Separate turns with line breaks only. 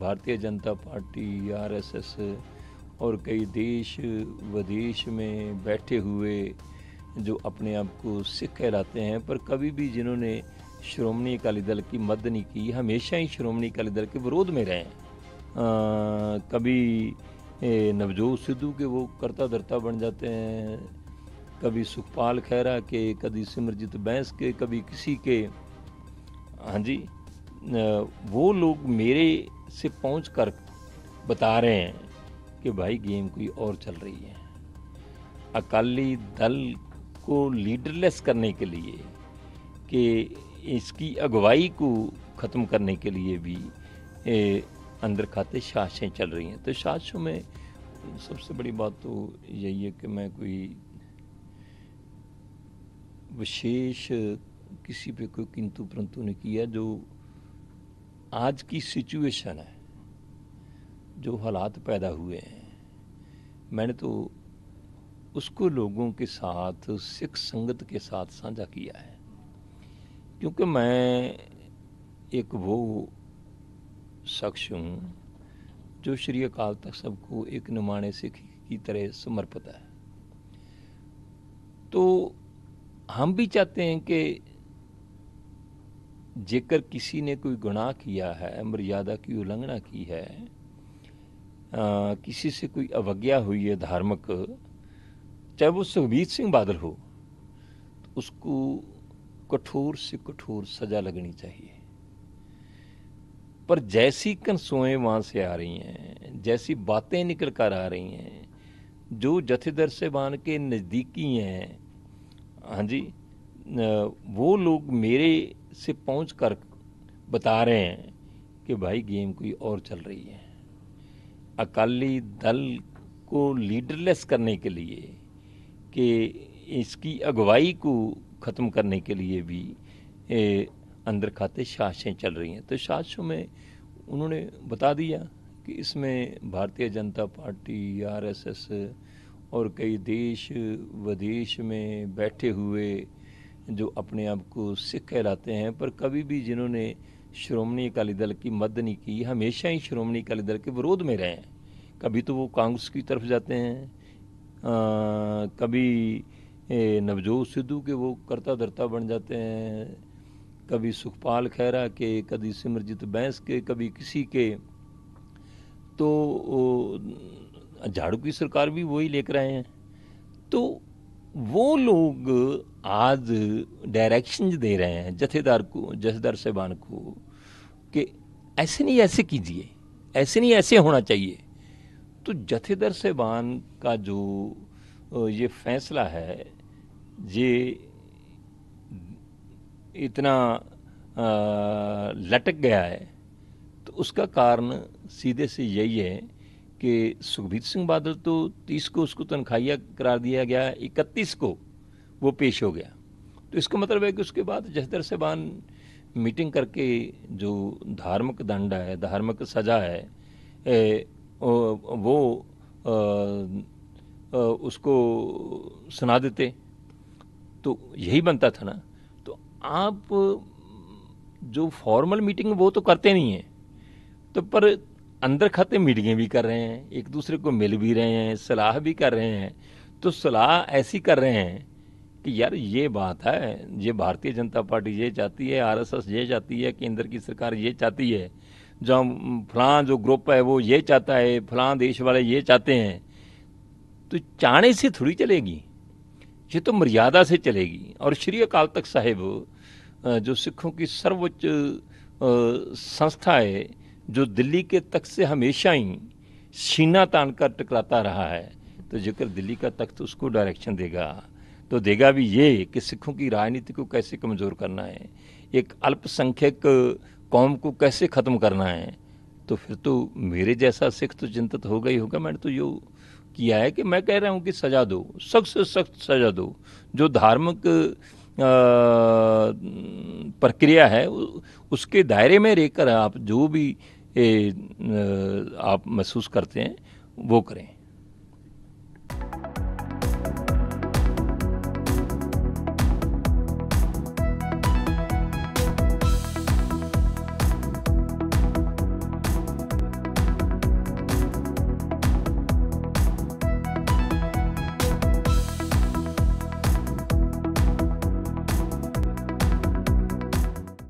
Bharatiya Janata party, RSS और कई देश विदेश में बैठे हुए जो अपने आप को सिख कहलाते हैं, पर कभी भी जिन्होंने श्रोमणी अकाली दल की मदद नहीं की, हमेशा ही श्रोमणी अकाली दल के विरोध में रहे हैं। कभी नवजोत सिद्धू के वो करता धरता बन जाते हैं, कभी सुखपाल खैरा के, कभी सिमरजीत बैंस के, कभी किसी के। हाँ जी, वो लोग मेरे से पहुँच कर बता रहे हैं कि भाई गेम कोई और चल रही है। अकाली दल को लीडरलेस करने के लिए, कि इसकी अगुवाई को ख़त्म करने के लिए भी अंदर खाते साजिशें चल रही हैं। तो साजिशों में सबसे बड़ी बात तो यही है कि मैं कोई विशेष किसी पे कोई किंतु परंतु नहीं किया। जो आज की सिचुएशन है, जो हालात पैदा हुए हैं, मैंने तो उसको लोगों के साथ, सिख संगत के साथ साझा किया है, क्योंकि मैं एक वो शख्स हूँ जो श्री अकाल तख्त साहिब को एक निमाणे सिख की तरह समर्पित है। तो हम भी चाहते हैं कि जेकर किसी ने कोई गुनाह किया है, मर्यादा की उल्लंघना की है, किसी से कोई अवज्ञा हुई है धार्मिक, चाहे वो सुखबीर सिंह बादल हो, तो उसको कठोर से कठोर सजा लगनी चाहिए। पर जैसी कंसोएं वहाँ से आ रही हैं, जैसी बातें निकल कर आ रही हैं, जो जथेदार साहबान के नज़दीकी हैं, हाँ जी, वो लोग मेरे से पहुँच कर बता रहे हैं कि भाई गेम कोई और चल रही है। अकाली दल को लीडरलेस करने के लिए, कि इसकी अगुवाई को ख़त्म करने के लिए भी अंदर खाते साजिशें चल रही हैं। तो साजिशों में उन्होंने बता दिया कि इसमें भारतीय जनता पार्टी, आरएसएस और कई देश विदेश में बैठे हुए जो अपने आप को सिख कहलाते हैं, पर कभी भी जिन्होंने श्रोमणी अकाली दल की मदद नहीं की, हमेशा ही श्रोमणी अकाली दल के विरोध में रहे हैं। कभी तो वो कांग्रेस की तरफ जाते हैं, कभी नवजोत सिद्धू के वो करता धरता बन जाते हैं, कभी सुखपाल खैरा के, कभी सिमरजीत बैंस के, कभी किसी के। तो झाड़ू की सरकार भी वही लेकर आए हैं। तो वो लोग आज डायरेक्शन दे रहे हैं जथेदार को, जथेदार साहबान को, कि ऐसे नहीं ऐसे कीजिए, ऐसे नहीं ऐसे होना चाहिए। तो जथेदार साहबान का जो ये फैसला है, ये इतना लटक गया है, तो उसका कारण सीधे से यही है कि सुखबीर सिंह बादल तो 30 को उसको तनख्वाहिया करार दिया गया, 31 को वो पेश हो गया। तो इसका मतलब है कि उसके बाद जथेदार साहबान मीटिंग करके जो धार्मिक दंड है, धार्मिक सज़ा है, वो उसको सुना देते, तो यही बनता था ना। तो आप जो फॉर्मल मीटिंग वो तो करते नहीं हैं, तो पर अंदर खाते मीटिंगें भी कर रहे हैं, एक दूसरे को मिल भी रहे हैं, सलाह भी कर रहे हैं। तो सलाह ऐसी कर रहे हैं कि यार ये बात है, ये भारतीय जनता पार्टी ये चाहती है, आरएसएस ये चाहती है, केंद्र की सरकार ये चाहती है, जो फलां जो ग्रुप है वो ये चाहता है, फलां देश वाले ये चाहते हैं। तो चाहने से थोड़ी चलेगी, ये तो मर्यादा से चलेगी। और श्री अकाल तख्त साहिब जो सिखों की सर्वोच्च संस्था है, जो दिल्ली के तख्त से हमेशा ही सीना तान कर टकराता रहा है, तो जेकर दिल्ली का तख्त उसको डायरेक्शन देगा, तो देगा भी ये कि सिखों की राजनीति को कैसे कमज़ोर करना है, एक अल्पसंख्यक कौम को कैसे ख़त्म करना है। तो फिर तो मेरे जैसा सिख तो चिंतित होगा ही होगा। मैंने तो ये किया है कि मैं कह रहा हूँ कि सज़ा दो, सख्त से सख्त सज़ा दो। जो धार्मिक प्रक्रिया है उसके दायरे में रहकर आप जो भी आप महसूस करते हैं वो करें।